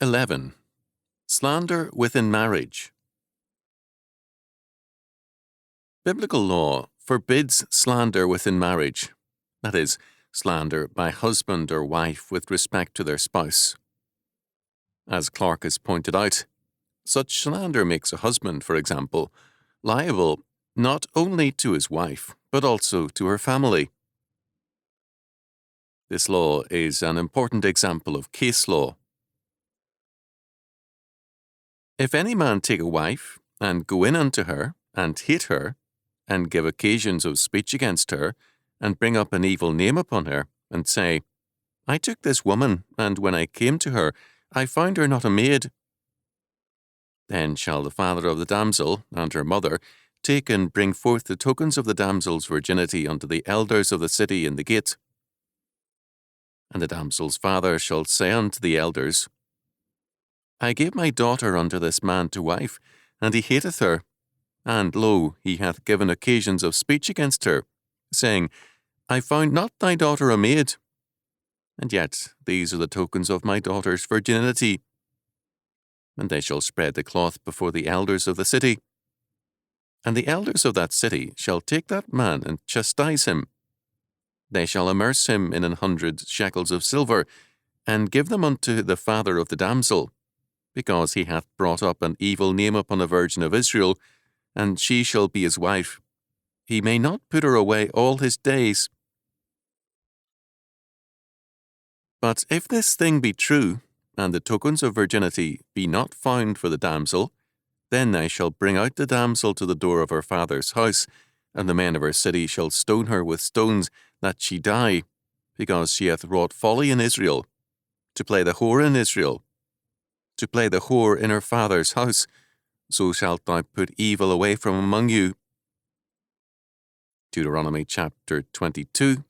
11. Slander within marriage. Biblical law forbids slander within marriage, that is, slander by husband or wife with respect to their spouse. As Clark has pointed out, such slander makes a husband, for example, liable not only to his wife, but also to her family. This law is an important example of case law. If any man take a wife, and go in unto her, and hate her, and give occasions of speech against her, and bring up an evil name upon her, and say, I took this woman, and when I came to her, I found her not a maid. Then shall the father of the damsel, and her mother, take and bring forth the tokens of the damsel's virginity unto the elders of the city in the gate. And the damsel's father shall say unto the elders, I gave my daughter unto this man to wife, and he hateth her. And lo, he hath given occasions of speech against her, saying, I found not thy daughter a maid. And yet these are the tokens of my daughter's virginity. And they shall spread the cloth before the elders of the city. And the elders of that city shall take that man and chastise him. They shall immerse him in 100 shekels of silver, and give them unto the father of the damsel, because he hath brought up an evil name upon a virgin of Israel, and she shall be his wife. He may not put her away all his days. But if this thing be true, and the tokens of virginity be not found for the damsel, then they shall bring out the damsel to the door of her father's house, and the men of her city shall stone her with stones, that she die, because she hath wrought folly in Israel, to play the whore in Israel, to play the whore in her father's house, so shalt thou put evil away from among you. Deuteronomy chapter 22,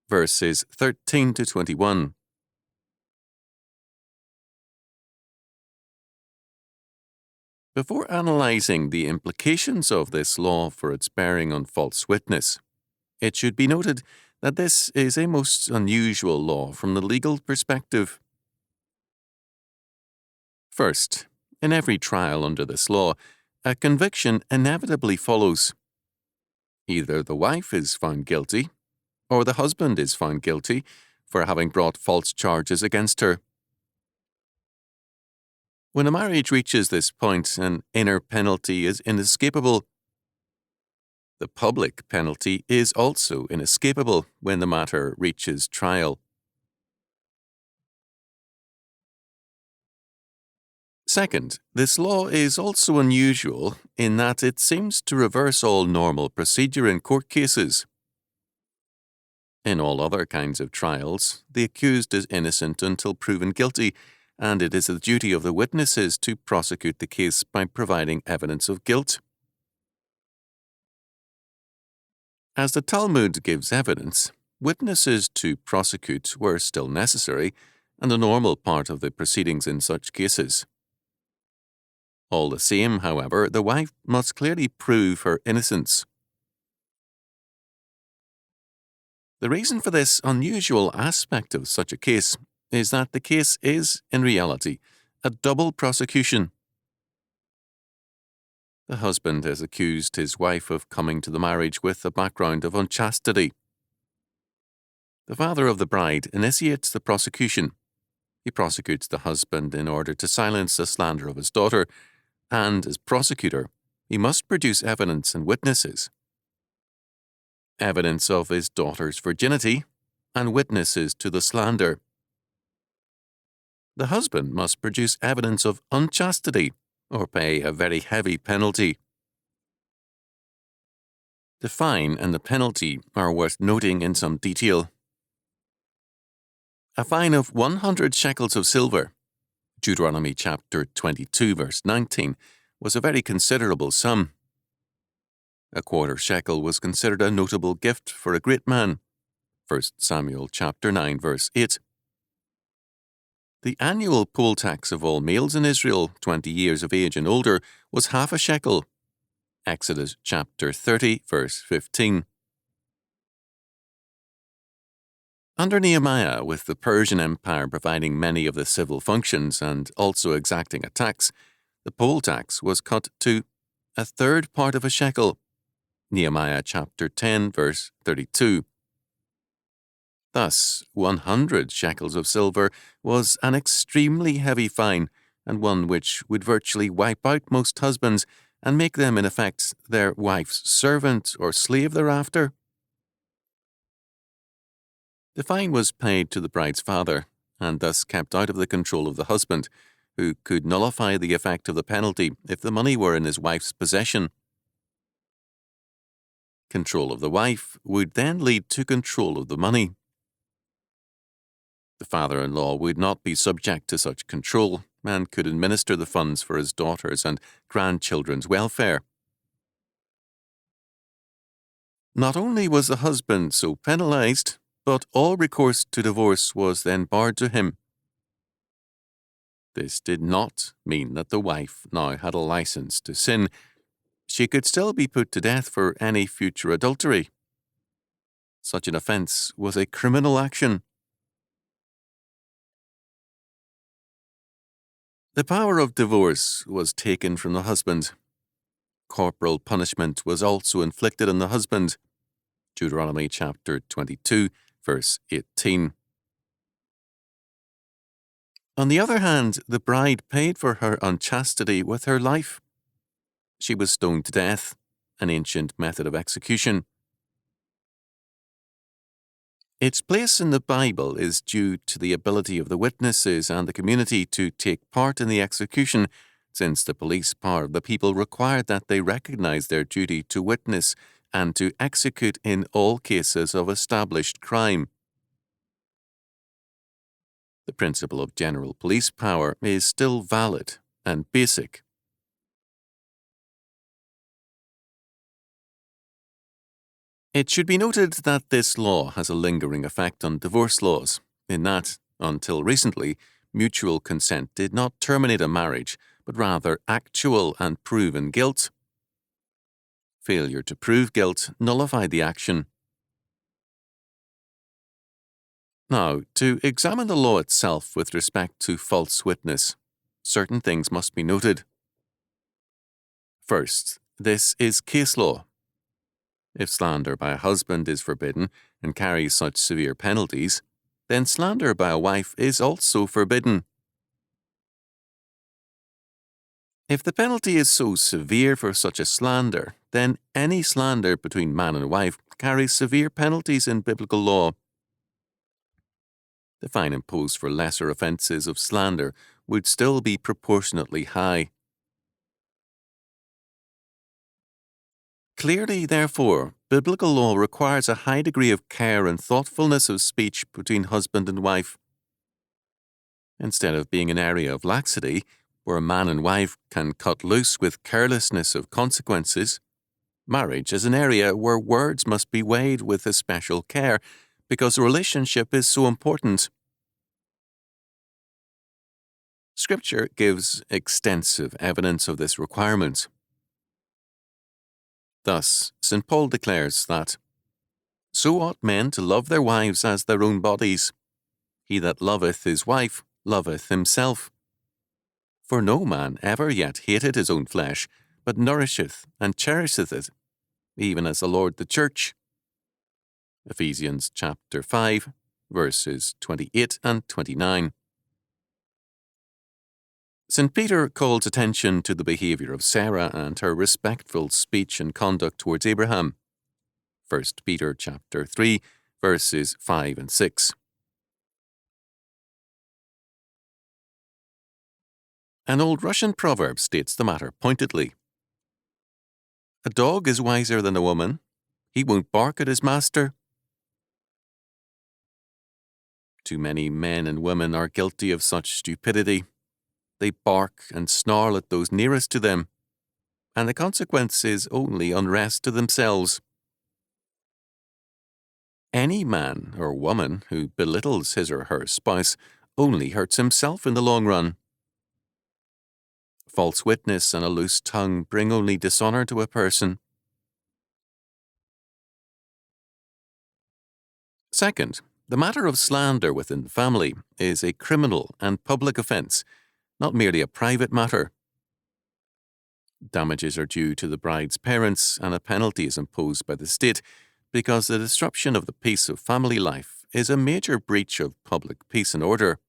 verses 13 to 21. Before analysing the implications of this law for its bearing on false witness, it should be noted that this is a most unusual law from the legal perspective. First, in every trial under this law, a conviction inevitably follows. Either the wife is found guilty, or the husband is found guilty for having brought false charges against her. When a marriage reaches this point, an inner penalty is inescapable. The public penalty is also inescapable when the matter reaches trial. Second, this law is also unusual in that it seems to reverse all normal procedure in court cases. In all other kinds of trials, the accused is innocent until proven guilty, and it is the duty of the witnesses to prosecute the case by providing evidence of guilt. As the Talmud gives evidence, witnesses to prosecute were still necessary and a normal part of the proceedings in such cases. All the same, however, the wife must clearly prove her innocence. The reason for this unusual aspect of such a case is that the case is, in reality, a double prosecution. The husband has accused his wife of coming to the marriage with a background of unchastity. The father of the bride initiates the prosecution. He prosecutes the husband in order to silence the slander of his daughter, and as prosecutor, he must produce evidence and witnesses. Evidence of his daughter's virginity, and witnesses to the slander. The husband must produce evidence of unchastity, or pay a very heavy penalty. The fine and the penalty are worth noting in some detail. A fine of 100 shekels of silver, Deuteronomy chapter 22, verse 19, was a very considerable sum. A quarter shekel was considered a notable gift for a great man, 1 Samuel chapter 9, verse 8. The annual poll tax of all males in Israel, 20 years of age and older, was half a shekel, Exodus chapter 30, verse 15. Under Nehemiah, with the Persian Empire providing many of the civil functions and also exacting a tax, the poll tax was cut to a third part of a shekel. Nehemiah chapter 10, verse 32. Thus, 100 shekels of silver was an extremely heavy fine, and one which would virtually wipe out most husbands and make them, in effect, their wife's servant or slave thereafter. The fine was paid to the bride's father, and thus kept out of the control of the husband, who could nullify the effect of the penalty if the money were in his wife's possession. Control of the wife would then lead to control of the money. The father-in-law would not be subject to such control and could administer the funds for his daughters' and grandchildren's welfare. Not only was the husband so penalized, but all recourse to divorce was then barred to him. This did not mean that the wife now had a license to sin. She could still be put to death for any future adultery. Such an offence was a criminal action. The power of divorce was taken from the husband. Corporal punishment was also inflicted on the husband. Deuteronomy chapter 22, verse 18. On the other hand, the bride paid for her unchastity with her life. She was stoned to death, an ancient method of execution. Its place in the Bible is due to the ability of the witnesses and the community to take part in the execution, since the police power of the people required that they recognize their duty to witness and to execute in all cases of established crime. The principle of general police power is still valid and basic. It should be noted that this law has a lingering effect on divorce laws, in that, until recently, mutual consent did not terminate a marriage, but rather actual and proven guilt. Failure to prove guilt nullified the action. Now, to examine the law itself with respect to false witness, certain things must be noted. First, this is case law. If slander by a husband is forbidden and carries such severe penalties, then slander by a wife is also forbidden. If the penalty is so severe for such a slander, then any slander between man and wife carries severe penalties in biblical law. The fine imposed for lesser offences of slander would still be proportionately high. Clearly, therefore, biblical law requires a high degree of care and thoughtfulness of speech between husband and wife. Instead of being an area of laxity, where a man and wife can cut loose with carelessness of consequences, marriage is an area where words must be weighed with especial care, because the relationship is so important. Scripture gives extensive evidence of this requirement. Thus, St. Paul declares that, "So ought men to love their wives as their own bodies. He that loveth his wife loveth himself. For no man ever yet hated his own flesh, but nourisheth and cherisheth it, even as the Lord the church." Ephesians chapter 5, verses 28 and 29. St. Peter calls attention to the behaviour of Sarah and her respectful speech and conduct towards Abraham. 1 Peter chapter 3, verses 5 and 6. An old Russian proverb states the matter pointedly. "A dog is wiser than a woman. He won't bark at his master." Too many men and women are guilty of such stupidity. They bark and snarl at those nearest to them, and the consequence is only unrest to themselves. Any man or woman who belittles his or her spouse only hurts himself in the long run. False witness and a loose tongue bring only dishonour to a person. Second, The matter of slander within the family is a criminal and public offence, not merely a private matter. Damages are due to the bride's parents, and a penalty is imposed by the state because the disruption of the peace of family life is a major breach of public peace and order.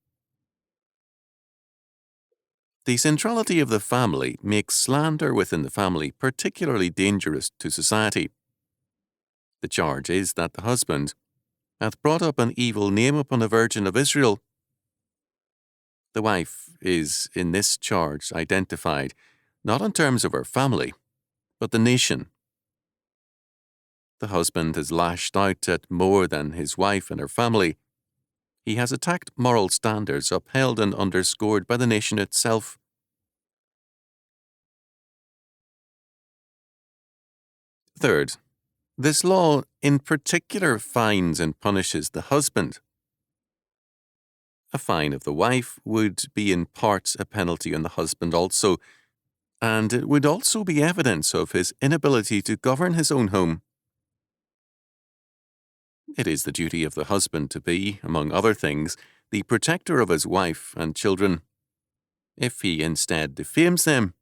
The centrality of the family makes slander within the family particularly dangerous to society. The charge is that the husband hath brought up an evil name upon a virgin of Israel. The wife is in this charge identified not in terms of her family, but the nation. The husband has lashed out at more than his wife and her family. He has attacked moral standards upheld and underscored by the nation itself. Third, this law in particular fines and punishes the husband. A fine of the wife would be in part a penalty on the husband also, and it would also be evidence of his inability to govern his own home. It is the duty of the husband to be, among other things, the protector of his wife and children. If he instead defames them,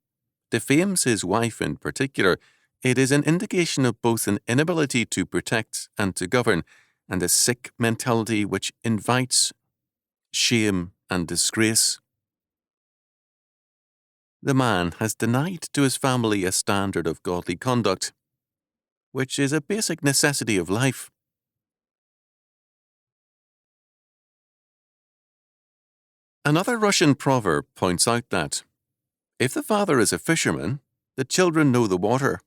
defames his wife in particular, it is an indication of both an inability to protect and to govern, and a sick mentality which invites shame and disgrace. The man has denied to his family a standard of godly conduct, which is a basic necessity of life. Another Russian proverb points out that, if the father is a fisherman, the children know the water.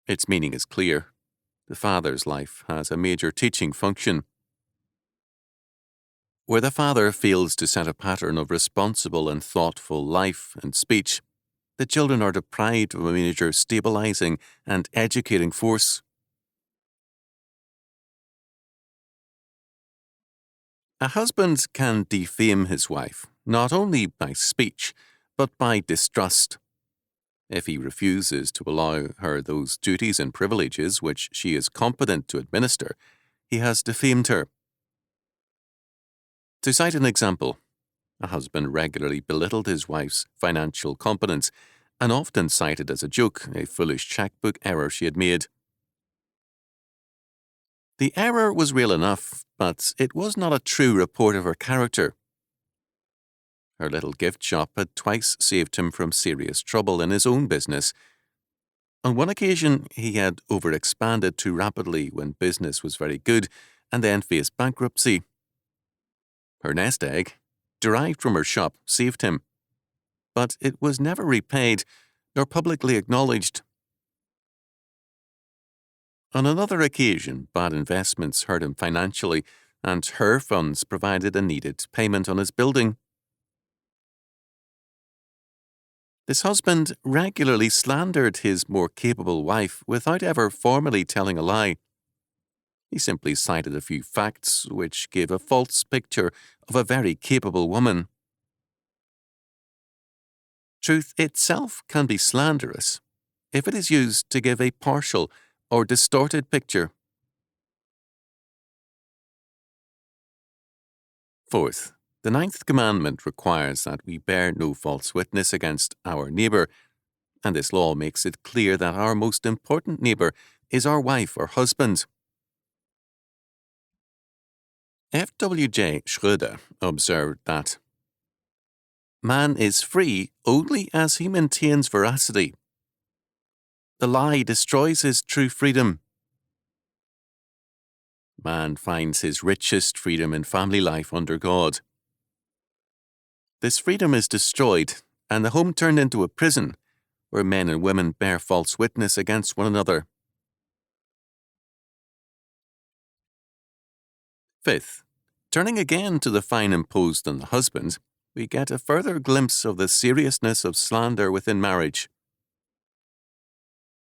Its meaning is clear. The father's life has a major teaching function. Where the father fails to set a pattern of responsible and thoughtful life and speech, the children are deprived of a major stabilizing and educating force. A husband can defame his wife, not only by speech, but by distrust. If he refuses to allow her those duties and privileges which she is competent to administer, he has defamed her. To cite an example, a husband regularly belittled his wife's financial competence and often cited as a joke a foolish checkbook error she had made. The error was real enough, but it was not a true report of her character. Her little gift shop had twice saved him from serious trouble in his own business. On one occasion, he had overexpanded too rapidly when business was very good and then faced bankruptcy. Her nest egg, derived from her shop, saved him, but it was never repaid nor publicly acknowledged. On another occasion, bad investments hurt him financially, and her funds provided a needed payment on his building. This husband regularly slandered his more capable wife without ever formally telling a lie. He simply cited a few facts which gave a false picture of a very capable woman. Truth itself can be slanderous if it is used to give a partial or distorted picture. Fourth, the 9th Commandment requires that we bear no false witness against our neighbour, and this law makes it clear that our most important neighbour is our wife or husband. F.W.J. Schroeder observed that man is free only as he maintains veracity. The lie destroys his true freedom. Man finds his richest freedom in family life under God. This freedom is destroyed, and the home turned into a prison where men and women bear false witness against one another. Fifth, turning again to the fine imposed on the husband, we get a further glimpse of the seriousness of slander within marriage.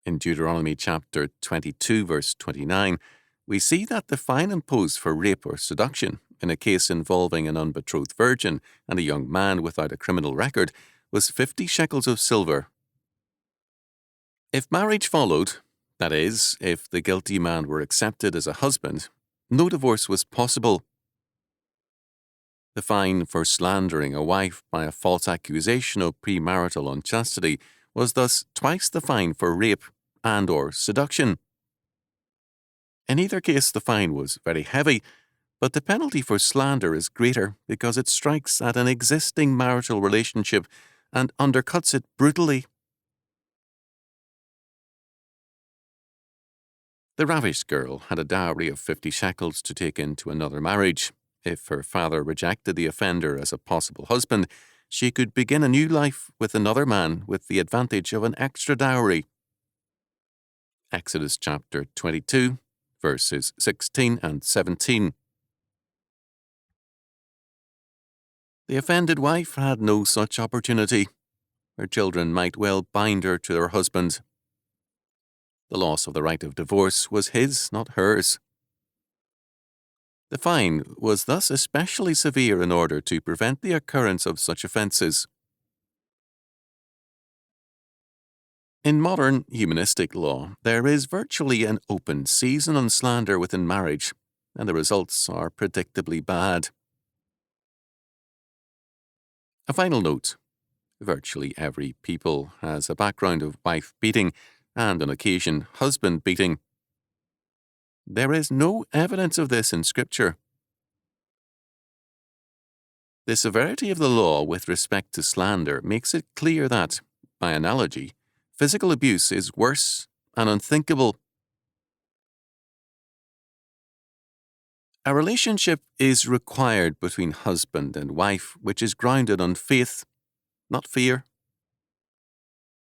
In Deuteronomy chapter 22, verse 29, we see that the fine imposed for rape or seduction in a case involving an unbetrothed virgin and a young man without a criminal record was 50 shekels of silver. If marriage followed, that is, if the guilty man were accepted as a husband, no divorce was possible. The fine for slandering a wife by a false accusation of premarital unchastity was thus twice the fine for rape and/or seduction. In either case, the fine was very heavy, but the penalty for slander is greater because it strikes at an existing marital relationship and undercuts it brutally. The ravished girl had a dowry of 50 shekels to take into another marriage. If her father rejected the offender as a possible husband, she could begin a new life with another man with the advantage of an extra dowry. Exodus chapter 22, verses 16 and 17. The offended wife had no such opportunity. Her children might well bind her to her husband. The loss of the right of divorce was his, not hers. The fine was thus especially severe in order to prevent the occurrence of such offences. In modern humanistic law, there is virtually an open season on slander within marriage, and the results are predictably bad. A final note. Virtually every people has a background of wife beating and, on occasion, husband beating. There is no evidence of this in Scripture. The severity of the law with respect to slander makes it clear that, by analogy, physical abuse is worse and unthinkable. A relationship is required between husband and wife which is grounded on faith, not fear.